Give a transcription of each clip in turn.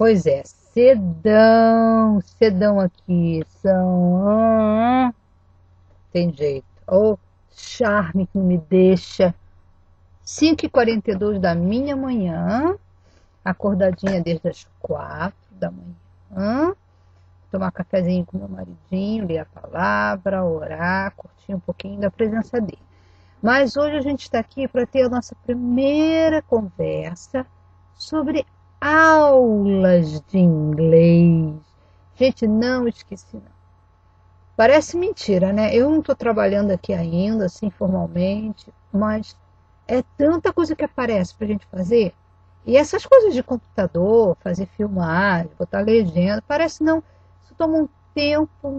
Pois é, cedão, cedão aqui, tem jeito. O charme que me deixa 5h42 da minha manhã, acordadinha desde as 4 da manhã, tomar cafezinho com meu maridinho, ler a palavra, orar, curtir um pouquinho da presença dele. Mas hoje a gente está aqui para ter a nossa primeira conversa sobre aulas de inglês. Gente, não esqueci não. Parece mentira, né? Eu não estou trabalhando aqui ainda, assim, formalmente, mas é tanta coisa que aparece para a gente fazer. E essas coisas de computador, fazer filmagem, botar legenda, parece não. Isso toma um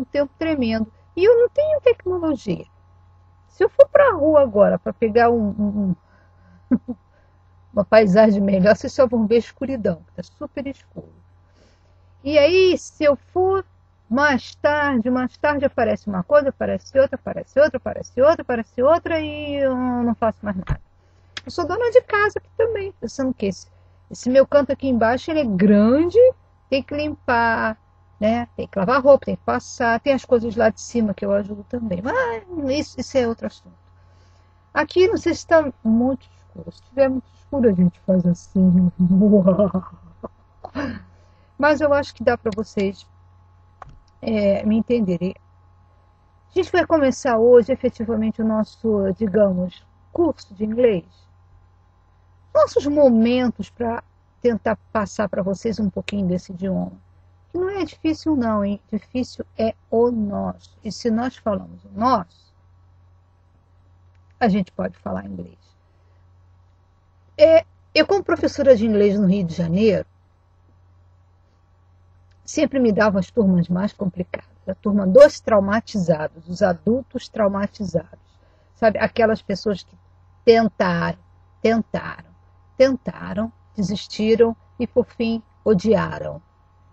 tempo tremendo. E eu não tenho tecnologia. Se eu for para a rua agora para pegar uma paisagem melhor, vocês só vão ver escuridão, que está super escuro. E aí, se eu for mais tarde aparece uma coisa, aparece outra, aparece outra, aparece outra, aparece outra e eu não faço mais nada. Eu sou dona de casa aqui também, pensando que esse meu canto aqui embaixo ele é grande, tem que limpar, né? Tem que lavar roupa, tem que passar, tem as coisas lá de cima que eu ajudo também. Mas isso é outro assunto. Aqui não sei se está muito escuro. Se estiver muito escuro, a gente faz assim. Mas eu acho que dá para vocês me entenderem. A gente vai começar hoje, efetivamente, o nosso, digamos, curso de inglês. Nossos momentos para tentar passar para vocês um pouquinho desse idioma. Que não é difícil não, hein? Difícil é o nosso. E se nós falamos o nosso, a gente pode falar inglês. Eu, como professora de inglês no Rio de Janeiro, sempre me dava as turmas mais complicadas. A turma dos traumatizados, os adultos traumatizados. Sabe, aquelas pessoas que tentaram, desistiram e, por fim, odiaram.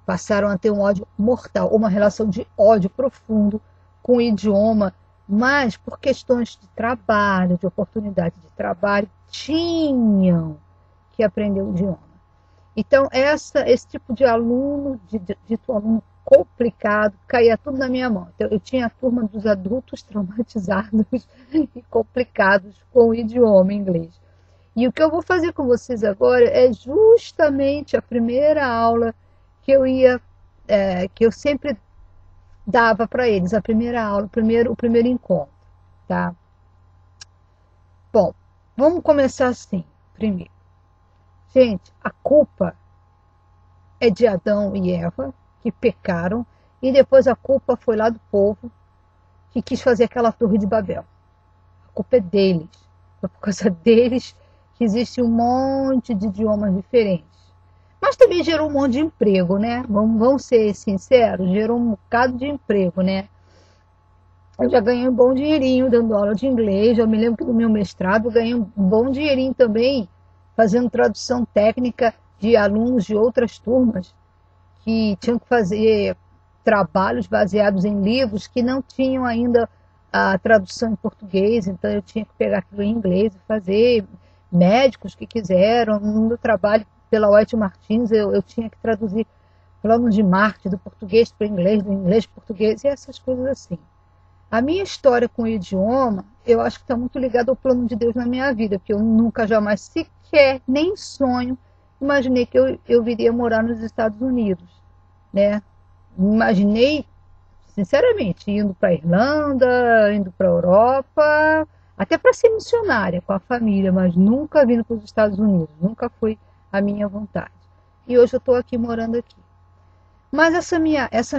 Passaram a ter um ódio mortal, uma relação de ódio profundo com o idioma, mas por questões de trabalho, de oportunidade de trabalho, tinham que aprender o idioma. Então, esse tipo de aluno, dito aluno complicado, caía tudo na minha mão. Então, eu tinha a turma dos adultos traumatizados e complicados com o idioma inglês. E o que eu vou fazer com vocês agora é justamente a primeira aula que eu sempre dava para eles, a primeira aula, o primeiro encontro, tá? Bom, vamos começar assim, primeiro. Gente, a culpa é de Adão e Eva, que pecaram, e depois a culpa foi lá do povo, que quis fazer aquela torre de Babel. A culpa é deles. Foi por causa deles que existe um monte de idiomas diferentes. Mas também gerou um monte de emprego, né? Vamos ser sinceros, gerou um bocado de emprego, né? Eu já ganhei um bom dinheirinho dando aula de inglês, eu me lembro que no meu mestrado eu ganhei um bom dinheirinho também fazendo tradução técnica de alunos de outras turmas que tinham que fazer trabalhos baseados em livros que não tinham ainda a tradução em português, então eu tinha que pegar aquilo em inglês e fazer. Médicos que quiseram, no meu trabalho pela White Martins, eu tinha que traduzir planos de marketing do português para o inglês, do inglês para o português, e essas coisas assim. A minha história com o idioma, eu acho que está muito ligada ao plano de Deus na minha vida, porque eu nunca, jamais, sequer, nem sonho, imaginei que eu viria morar nos Estados Unidos, né? Imaginei, sinceramente, indo para a Irlanda, indo para a Europa, até para ser missionária com a família, mas nunca vindo para os Estados Unidos, nunca foi a minha vontade. E hoje eu estou aqui morando aqui. Mas essa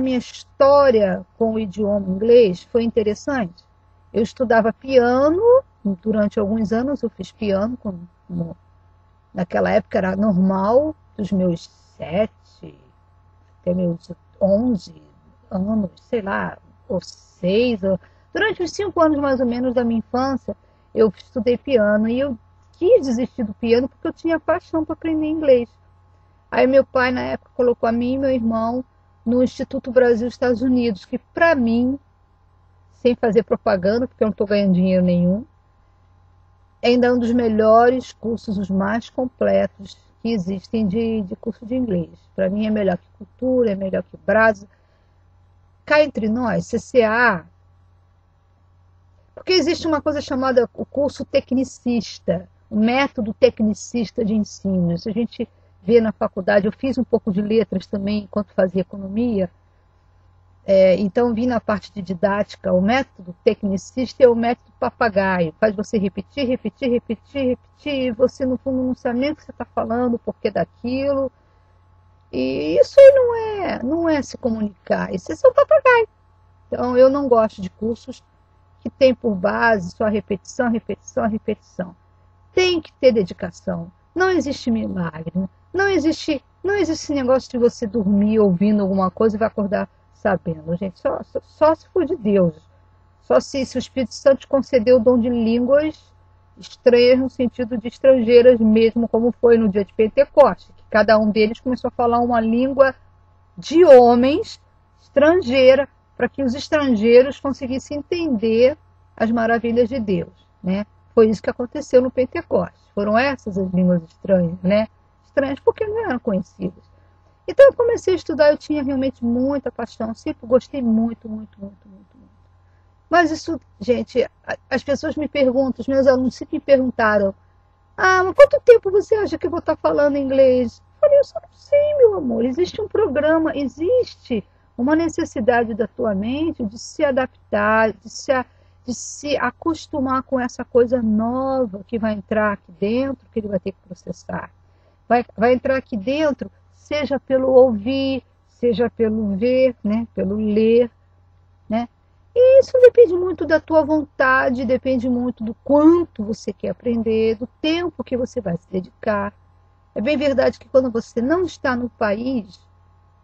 minha história com o idioma inglês foi interessante. Eu estudava piano, durante alguns anos eu fiz piano, naquela época era normal, dos meus 7 até meus 11 anos, sei lá, ou 6, durante os 5 anos mais ou menos da minha infância, eu estudei piano e eu quis desistir do piano porque eu tinha paixão para aprender inglês. Aí meu pai, na época, colocou a mim e meu irmão no Instituto Brasil-Estados Unidos, que para mim, sem fazer propaganda, porque eu não estou ganhando dinheiro nenhum, ainda é um dos melhores cursos, os mais completos que existem de curso de inglês. Para mim é melhor que Cultura, é melhor que Brasa. Cá entre nós, CCA, porque existe uma coisa chamada o curso tecnicista, o método tecnicista de ensino. Isso a gente vê na faculdade. Eu fiz um pouco de letras também enquanto fazia economia. Então, vi na parte de didática. O método tecnicista é o método papagaio. Faz você repetir, repetir, repetir, repetir. E você, no fundo, não sabe nem o que você está falando, o porquê daquilo. E isso aí não é se comunicar. Isso é ser um papagaio. Então, eu não gosto de cursos que tem por base só repetição, repetição, repetição. Tem que ter dedicação. Não existe milagre. Não existe esse negócio de você dormir ouvindo alguma coisa e vai acordar sabendo. Gente, só se for de Deus. Só se o Espírito Santo te concedeu o dom de línguas estranhas no sentido de estrangeiras mesmo, como foi no dia de Pentecostes, que cada um deles começou a falar uma língua de homens estrangeira, para que os estrangeiros conseguissem entender as maravilhas de Deus, né? Foi isso que aconteceu no Pentecostes. Foram essas as línguas estranhas, né? Estranhas porque não eram conhecidas. Então eu comecei a estudar, eu tinha realmente muita paixão, sempre gostei muito, muito, muito, muito, muito. Mas isso, gente, as pessoas me perguntam, os meus alunos sempre me perguntaram: ah, mas quanto tempo você acha que eu vou estar falando inglês? Eu falei: eu só não sei, meu amor, existe um programa, existe uma necessidade da tua mente de se adaptar, de se acostumar com essa coisa nova que vai entrar aqui dentro, que ele vai ter que processar. Vai entrar aqui dentro, seja pelo ouvir, seja pelo ver, né, pelo ler, né? E isso depende muito da tua vontade, depende muito do quanto você quer aprender, do tempo que você vai se dedicar. É bem verdade que quando você não está no país,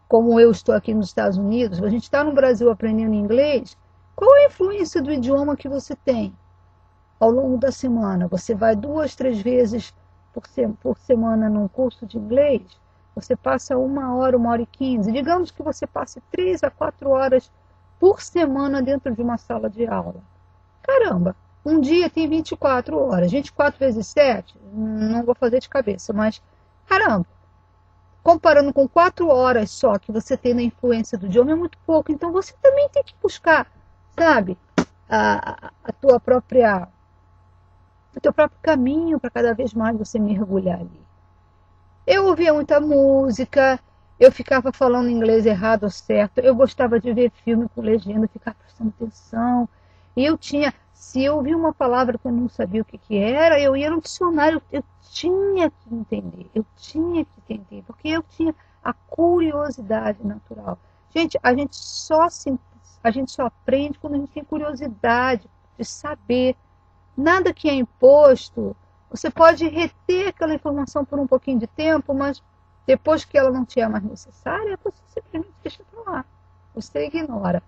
como eu estou aqui nos Estados Unidos, a gente está no Brasil aprendendo inglês, qual é a influência do idioma que você tem ao longo da semana? Você vai 2, 3 vezes por semana num curso de inglês, você passa 1 hora e 15. Digamos que você passe 3 a 4 horas por semana dentro de uma sala de aula. Caramba, um dia tem 24 horas. 24 vezes 7, não vou fazer de cabeça, mas caramba, comparando com 4 horas só que você tem na influência do idioma, é muito pouco. Então você também tem que buscar, sabe, o teu próprio caminho para cada vez mais você mergulhar ali. Eu ouvia muita música, eu ficava falando inglês errado ou certo, eu gostava de ver filme com legenda, ficar prestando atenção. E se eu ouvia uma palavra que eu não sabia o que era, eu ia no dicionário, eu tinha que entender, porque eu tinha a curiosidade natural. Gente, a gente só aprende quando a gente tem curiosidade de saber. Nada que é imposto, você pode reter aquela informação por um pouquinho de tempo, mas depois que ela não te é mais necessária, você simplesmente deixa para lá, você ignora.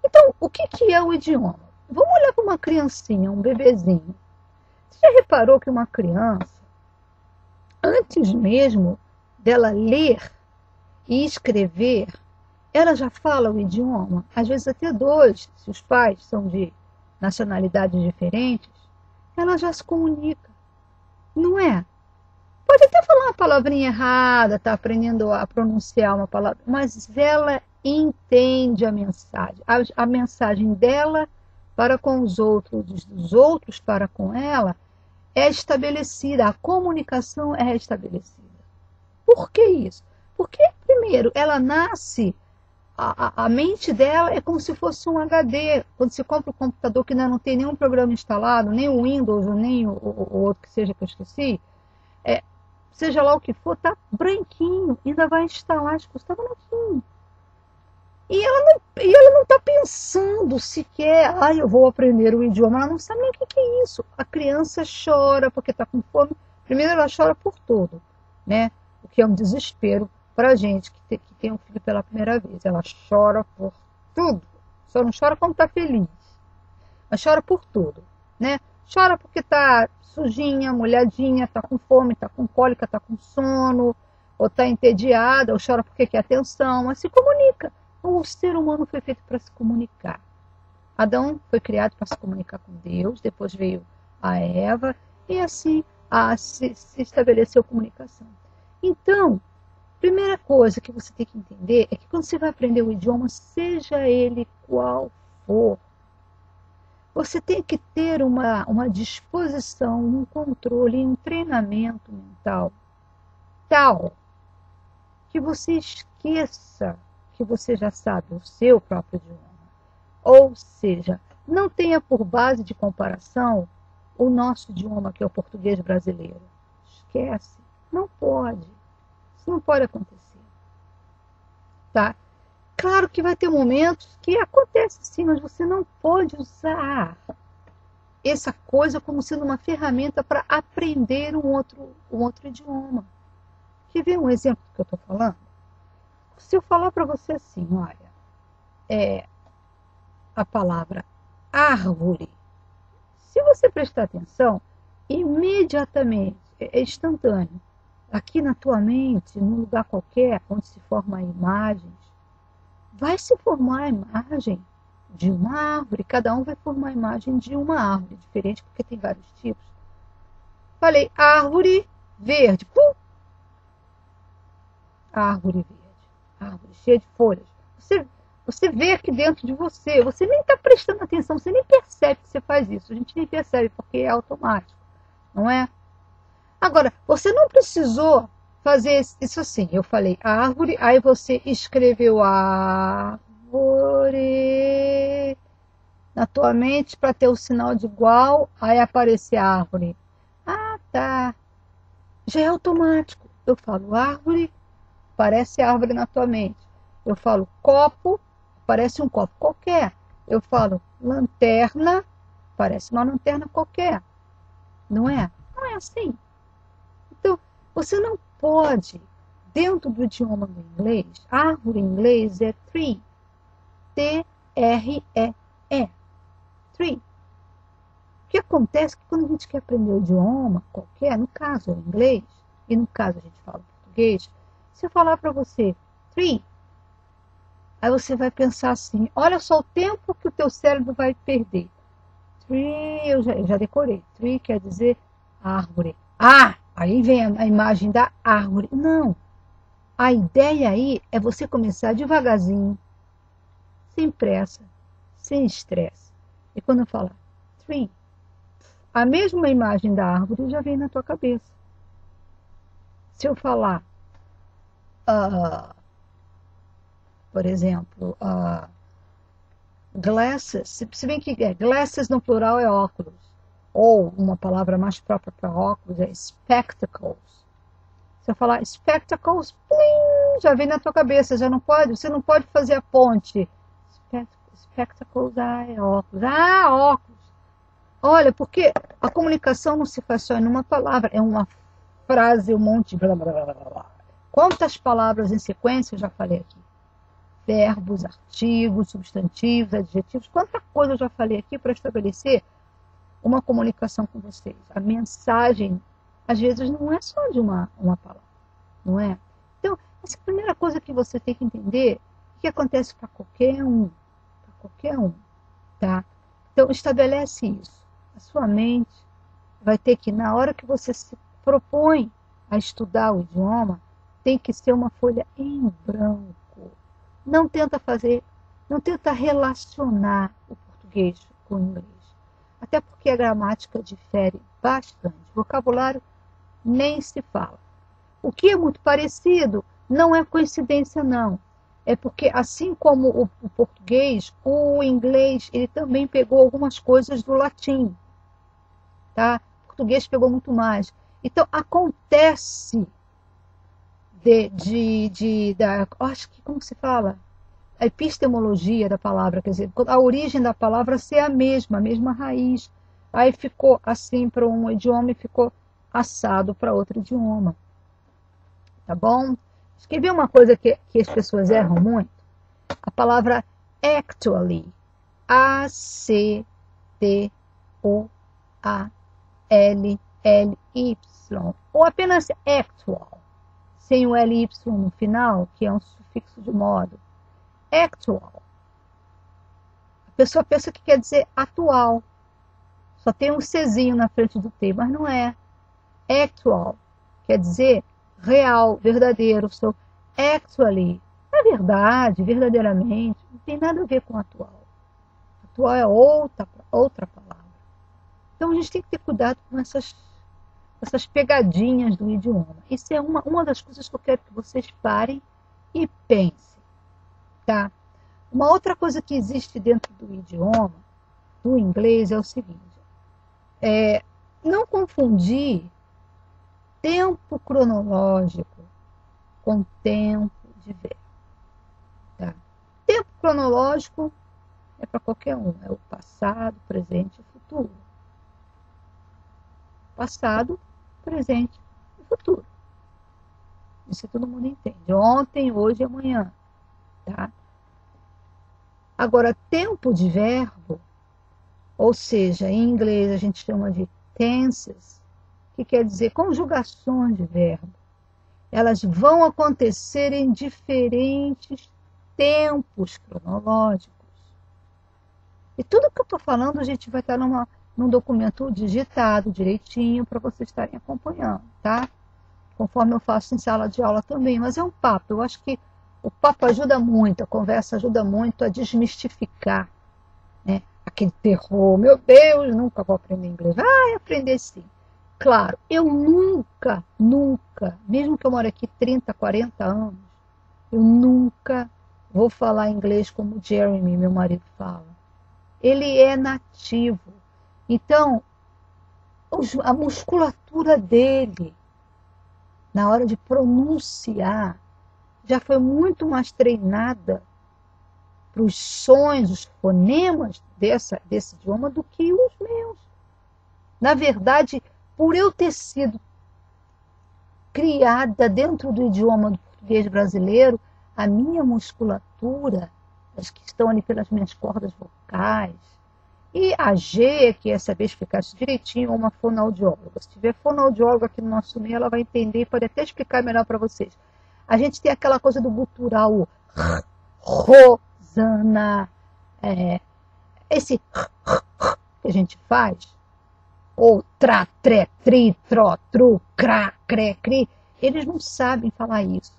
Então, o que é o idioma? Vamos olhar para uma criancinha, um bebezinho. Você já reparou que uma criança, antes mesmo dela ler e escrever, ela já fala o idioma? Às vezes até 2, se os pais são de nacionalidades diferentes, ela já se comunica, não é? Pode até falar uma palavrinha errada, está aprendendo a pronunciar uma palavra, mas ela entende a mensagem. A mensagem dela para com os outros, dos outros para com ela, é estabelecida, a comunicação é estabelecida. Por que isso? Porque, primeiro, ela nasce, a mente dela é como se fosse um HD. Quando você compra um computador que ainda não tem nenhum programa instalado, nem o Windows, nem o outro que seja que eu esqueci, seja lá o que for, está branquinho, ainda vai instalar as coisas, está branquinho. E ela não está pensando sequer, eu vou aprender o idioma, ela não sabe nem o que é isso. A criança chora porque está com fome. Primeiro ela chora por tudo, né? O que é um desespero para a gente que tem um filho pela primeira vez. Ela chora por tudo, só não chora quando está feliz, mas chora por tudo, né? Chora porque está sujinha, molhadinha, está com fome, está com cólica, está com sono, ou está entediada, ou chora porque quer atenção, mas se comunica. O ser humano foi feito para se comunicar. Adão foi criado para se comunicar com Deus, depois veio a Eva, e assim se estabeleceu comunicação. Então, primeira coisa que você tem que entender é que quando você vai aprender o idioma, seja ele qual for, você tem que ter uma disposição, um controle, um treinamento mental tal que você esqueça que você já sabe o seu próprio idioma. Ou seja, não tenha por base de comparação o nosso idioma, que é o português brasileiro. Esquece. Não pode. Isso não pode acontecer. Tá? Claro que vai ter momentos que acontece sim, mas você não pode usar essa coisa como sendo uma ferramenta para aprender um outro idioma. Quer ver um exemplo do que eu estou falando? Se eu falar para você assim, olha, a palavra árvore, se você prestar atenção, imediatamente, é instantâneo, aqui na tua mente, num lugar qualquer, onde se formam imagens, vai se formar a imagem de uma árvore, cada um vai formar a imagem de uma árvore, diferente porque tem vários tipos. Falei, árvore verde, pum! Árvore verde, árvore cheia de folhas. Você vê aqui dentro de você, você nem está prestando atenção, você nem percebe que você faz isso, a gente nem percebe porque é automático, não é? Agora, você não precisou fazer isso assim, eu falei árvore, aí você escreveu árvore na tua mente para ter o sinal de igual, aí aparecer árvore. Ah, tá, já é automático, eu falo árvore, parece árvore na tua mente. Eu falo copo, parece um copo qualquer. Eu falo lanterna, parece uma lanterna qualquer. Não é? Não é assim. Então, você não pode, dentro do idioma do inglês, árvore em inglês é tree. T-R-E-E. Tree. O que acontece é que quando a gente quer aprender o idioma qualquer, no caso o inglês, e no caso a gente fala português, se eu falar para você tree, aí você vai pensar assim, olha só o tempo que o teu cérebro vai perder. Tree, eu já decorei. Tree quer dizer árvore. Ah, aí vem a imagem da árvore. Não. A ideia aí é você começar devagarzinho, sem pressa, sem estresse. E quando eu falar tree, a mesma imagem da árvore já vem na tua cabeça. Se eu falar por exemplo, glasses, se bem que glasses no plural é óculos, ou uma palavra mais própria para óculos é spectacles. Se eu falar spectacles, plim, já vem na tua cabeça, você não pode fazer a ponte. Spectacles, é óculos. Ah, óculos. Olha, porque a comunicação não se faz só em uma palavra, é uma frase, um monte de blá blá blá blá blá. Quantas palavras em sequência eu já falei aqui? Verbos, artigos, substantivos, adjetivos, quanta coisa eu já falei aqui para estabelecer uma comunicação com vocês. A mensagem, às vezes, não é só de uma palavra, não é? Então, essa é a primeira coisa que você tem que entender, que acontece para qualquer um, tá? Então, estabelece isso. A sua mente vai ter que, na hora que você se propõe a estudar o idioma, tem que ser uma folha em branco. Não tenta relacionar o português com o inglês. Até porque a gramática difere bastante. O vocabulário nem se fala. O que é muito parecido não é coincidência, não. É porque, assim como o português, o inglês, ele também pegou algumas coisas do latim. Tá? O português pegou muito mais. Então, acontece acho que, como se fala? A epistemologia da palavra, quer dizer, a origem da palavra ser a mesma raiz. Aí ficou assim para um idioma e ficou assado para outro idioma. Tá bom? Quer ver uma coisa que as pessoas erram muito? A palavra actually. A-C-T-O-A-L-L-Y. Ou apenas actual, sem o LY no final, que é um sufixo de modo. Actual. A pessoa pensa que quer dizer atual. Só tem um Czinho na frente do T, mas não é. Actual quer dizer real, verdadeiro, o seu actually. Na verdade, verdadeiramente, não tem nada a ver com atual. Atual é outra palavra. Então a gente tem que ter cuidado com essas pegadinhas do idioma. Isso é uma das coisas que eu quero que vocês parem e pensem. Tá? Uma outra coisa que existe dentro do idioma, do inglês, é o seguinte. Não confundir tempo cronológico com tempo de verbo. Tá? Tempo cronológico é para qualquer um. É o passado, presente e futuro. Passado, presente e futuro. Isso todo mundo entende. Ontem, hoje e amanhã. Tá? Agora, tempo de verbo, ou seja, em inglês a gente chama de tenses, que quer dizer conjugações de verbo. Elas vão acontecer em diferentes tempos cronológicos. E tudo que eu estou falando a gente vai estar num documento digitado direitinho para vocês estarem acompanhando, tá? Conforme eu faço em sala de aula também. Mas é um papo. Eu acho que o papo ajuda muito, a conversa ajuda muito a desmistificar, né? Aquele terror. Meu Deus, nunca vou aprender inglês. Vai aprender sim. Claro, eu nunca, mesmo que eu moro aqui 30, 40 anos, eu nunca vou falar inglês como o Jeremy, meu marido, fala. Ele é nativo. Então, a musculatura dele, na hora de pronunciar, já foi muito mais treinada para os sons, os fonemas desse idioma do que os meus. Na verdade, por eu ter sido criada dentro do idioma do português brasileiro, a minha musculatura, as que estão ali pelas minhas cordas vocais, e a G, que essa vez ficasse direitinho, uma fonoaudióloga. Se tiver fonoaudióloga aqui no nosso meio, ela vai entender e pode até explicar melhor para vocês. A gente tem aquela coisa do gutural, o Rosana, esse que a gente faz, ou tra, tre, tri, tro, tru, cra, cre, cri, eles não sabem falar isso.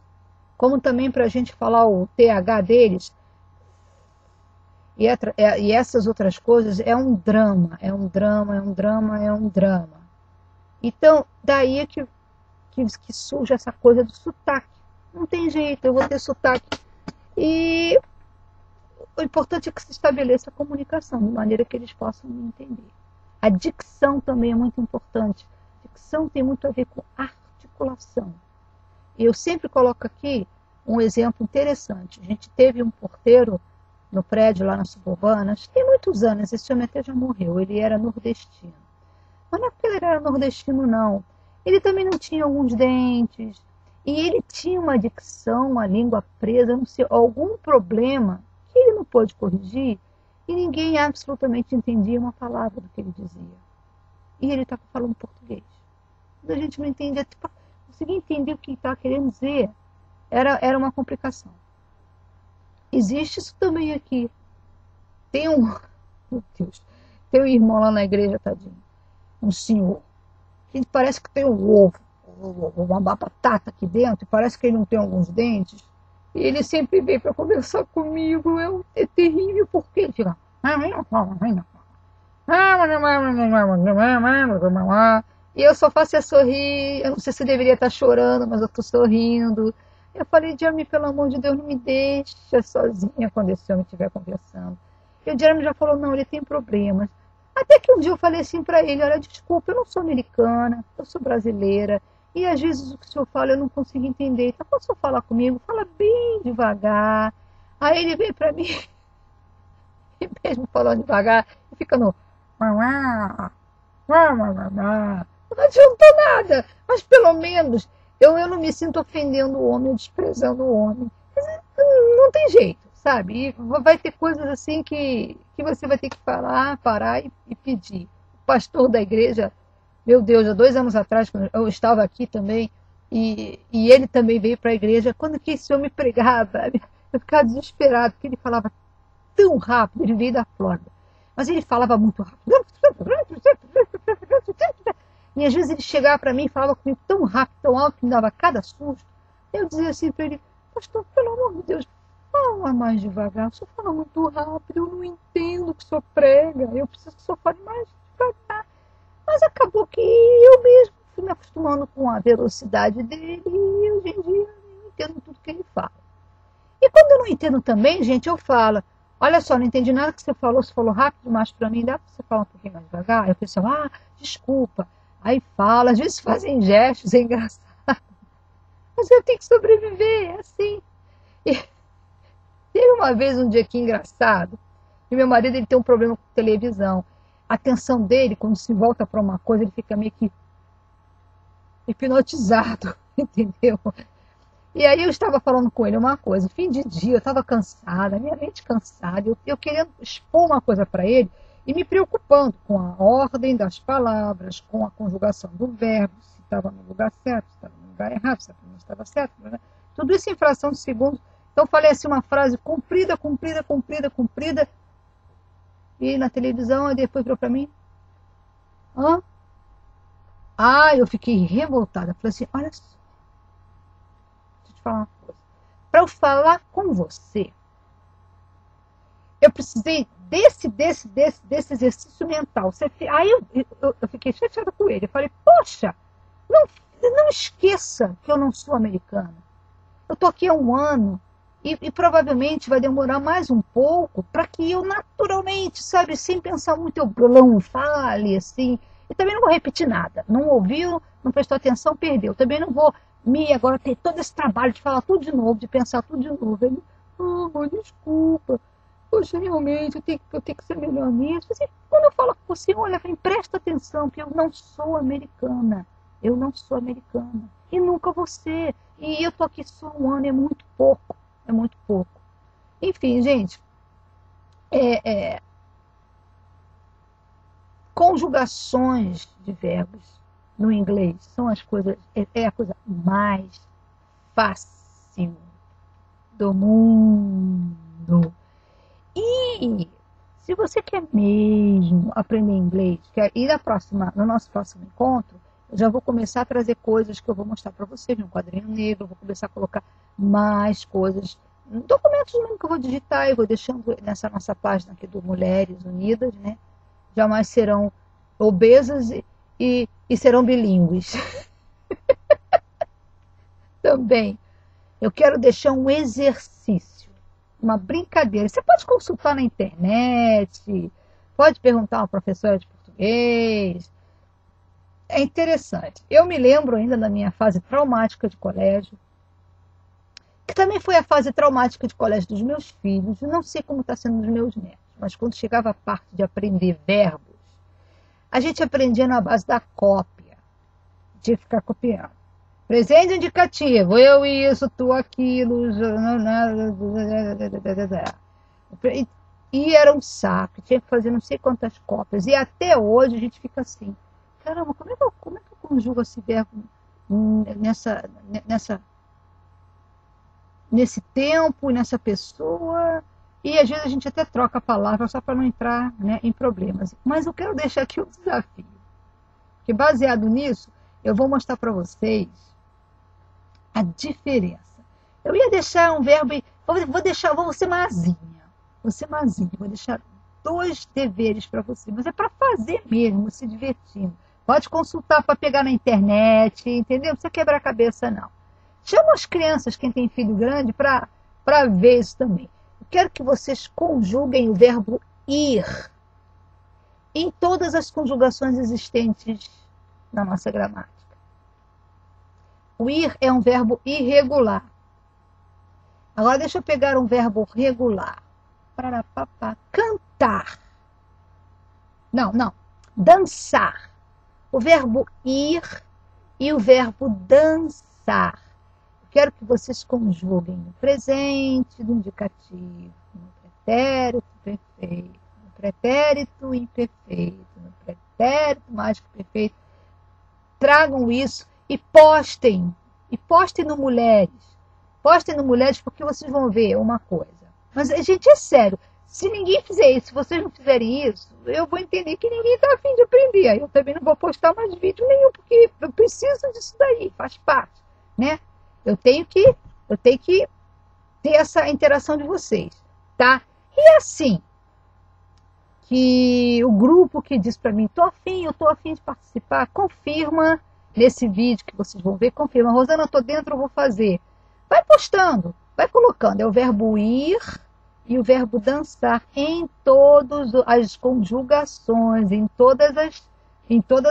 Como também para a gente falar o TH deles, e essas outras coisas, é um drama. Então, daí é que surge essa coisa do sotaque. Não tem jeito, eu vou ter sotaque. E o importante é que se estabeleça a comunicação, de maneira que eles possam me entender. A dicção também é muito importante. A dicção tem muito a ver com articulação. Eu sempre coloco aqui um exemplo interessante. A gente teve um porteiro no prédio lá na Suburbana, tem muitos anos, esse homem até já morreu, ele era nordestino. Mas não é porque ele era nordestino, não. Ele também não tinha alguns dentes, e ele tinha uma dicção, uma língua presa, não sei, algum problema que ele não pôde corrigir, e ninguém absolutamente entendia uma palavra do que ele dizia. E ele estava falando português. A gente não entendia, conseguia entender o que ele estava querendo dizer. Era uma complicação. Existe isso também aqui. Meu Deus, tem um irmão lá na igreja, tadinho, um senhor, que parece que tem um ovo, uma batata aqui dentro, e parece que ele não tem alguns dentes, e ele sempre vem para conversar comigo, é terrível, porque ele fica... E eu só faço sorrir, eu não sei se eu deveria estar chorando, mas eu estou sorrindo. Eu falei, Jeremy, pelo amor de Deus, não me deixa sozinha quando esse homem estiver conversando. E o Jeremy já falou, não, ele tem problemas. Até que um dia eu falei assim para ele, olha, desculpa, eu não sou americana, eu sou brasileira, e às vezes o que o senhor fala eu não consigo entender. Então, posso falar comigo? Fala bem devagar. Aí ele veio para mim, e mesmo falando devagar, e fica no... Não adiantou nada, mas pelo menos eu não me sinto ofendendo o homem, desprezando o homem. Não tem jeito, sabe? E vai ter coisas assim que você vai ter que falar, parar e pedir. O pastor da igreja, meu Deus, há 2 anos atrás, quando eu estava aqui também, e ele também veio para a igreja, quando que esse homem pregava, eu ficava desesperado, porque ele falava tão rápido, ele veio da Flórida, mas ele falava muito rápido. E às vezes ele chegava para mim e falava comigo tão rápido, tão alto, que me dava cada susto. Eu dizia assim para ele: pastor, pelo amor de Deus, fala mais devagar, o senhor fala muito rápido, eu não entendo o que o senhor prega, eu preciso que o senhor fale mais devagar. Mas acabou que eu mesmo fui me acostumando com a velocidade dele e hoje em dia eu entendo tudo que ele fala. E quando eu não entendo também, gente, eu falo: olha só, não entendi nada que você falou rápido demais para mim, dá para você falar um pouquinho mais devagar? Aí o pessoal: desculpa. Aí fala, às vezes fazem gestos, é engraçado. Mas eu tenho que sobreviver, é assim. E teve uma vez, um dia aqui engraçado, e meu marido ele tem um problema com televisão. A atenção dele, quando se volta para uma coisa, ele fica meio que hipnotizado, entendeu? E aí eu estava falando com ele uma coisa, fim de dia, eu estava cansada, minha mente cansada, eu querendo expor uma coisa para ele e me preocupando com a ordem das palavras, com a conjugação do verbo, se estava no lugar certo, se estava no lugar errado, se não estava certo, né? Tudo isso em fração de segundos. Então eu falei assim uma frase comprida, comprida, comprida, comprida, e na televisão ele depois virou para mim: hã? Eu fiquei revoltada, falei assim: olha só, falar uma coisa. Para eu falar com você, eu precisei desse exercício mental. Aí eu fiquei chateada com ele. Eu falei: poxa, não esqueça que eu não sou americana. Eu estou aqui há um ano e provavelmente vai demorar mais um pouco para que eu naturalmente, sabe, sem pensar muito, eu fale assim. E também não vou repetir nada. Não ouviu, não prestou atenção, perdeu. Também não vou agora ter todo esse trabalho de falar tudo de novo, de pensar tudo de novo. Ele: desculpa, poxa, realmente, eu tenho que ser melhor nisso. Assim, quando eu falo com você, olha, presta atenção, que eu não sou americana. Eu não sou americana. E nunca vou ser. E eu tô aqui só um ano, é muito pouco. É muito pouco. Enfim, gente, conjugações de verbos no inglês são as coisas, é a coisa mais fácil do mundo. E se você quer mesmo aprender inglês, e no nosso próximo encontro, eu já vou começar a trazer coisas que eu vou mostrar para vocês no quadrinho negro, eu vou começar a colocar mais coisas, documentos mesmo que eu vou digitar e vou deixando nessa nossa página aqui do Mulheres Unidas, né? Jamais serão obesas e serão bilíngues. Também, eu quero deixar um exercício, uma brincadeira. Você pode consultar na internet, pode perguntar a uma professora de português. É interessante. Eu me lembro ainda da minha fase traumática de colégio, que também foi a fase traumática de colégio dos meus filhos. Eu não sei como está sendo dos meus netos, mas quando chegava a parte de aprender verbos, a gente aprendia na base da cópia, de ficar copiando. Presente indicativo, eu isso, tu aquilo, e era um saco, tinha que fazer não sei quantas cópias, e até hoje a gente fica assim: caramba, como é que eu conjugo esse verbo nesse tempo, nessa pessoa? E às vezes a gente até troca a palavra só para não entrar, né, em problemas. Mas eu quero deixar aqui um desafio, porque baseado nisso, eu vou mostrar para vocês a diferença. Eu ia deixar um verbo, vou ser mazinha, vou deixar 2 deveres para você, mas é para fazer mesmo, se divertindo. Pode consultar para pegar na internet, entendeu? Não precisa quebrar a cabeça, não. Chama as crianças, quem tem filho grande, para ver isso também. Eu quero que vocês conjuguem o verbo ir em todas as conjugações existentes na nossa gramática. O ir é um verbo irregular. Agora deixa eu pegar um verbo regular. Cantar. Não. Dançar. O verbo ir e o verbo dançar. Eu quero que vocês conjuguem no presente, no indicativo, no pretérito perfeito, no pretérito imperfeito, no pretérito mais que perfeito. Tragam isso e postem. E postem no Mulheres. Postem no Mulheres, porque vocês vão ver uma coisa. Mas, gente, é sério. Se ninguém fizer isso, se vocês não fizerem isso, eu vou entender que ninguém está a fim de aprender. Aí eu também não vou postar mais vídeo nenhum, porque eu preciso disso daí, faz parte, né? Eu tenho que ter essa interação de vocês, tá? E assim, que o grupo que diz para mim, eu tô afim de participar, confirma nesse vídeo que vocês vão ver, confirma. Rosana, eu tô dentro, eu vou fazer. Vai postando, vai colocando. É o verbo ir e o verbo dançar em todas as conjugações, em todas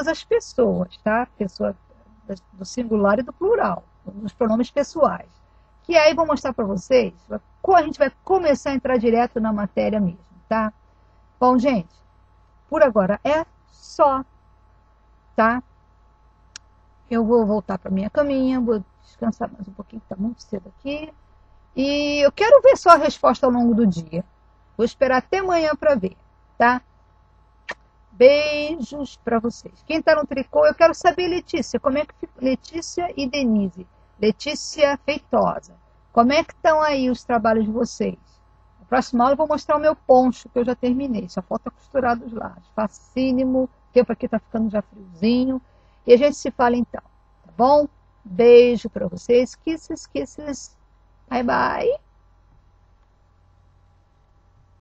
as pessoas, tá? Pessoa do singular e do plural, nos pronomes pessoais. Que aí vou mostrar para vocês, a gente vai começar a entrar direto na matéria mesmo, tá? Bom, gente, por agora é só, tá? Eu vou voltar para minha caminha, vou descansar mais um pouquinho, que tá muito cedo aqui. E eu quero ver só a resposta ao longo do dia. Vou esperar até amanhã para ver, tá? Beijos para vocês. Quem tá no tricô, eu quero saber, Letícia, como é que fica? Letícia e Denise. Letícia Feitosa. Como é que estão aí os trabalhos de vocês? Na próxima aula eu vou mostrar o meu poncho, que eu já terminei. Só falta costurar dos lados. Facílimo. O tempo aqui tá ficando já friozinho. E a gente se fala então, tá bom? Beijo para vocês. Kisses, kisses. Bye, bye.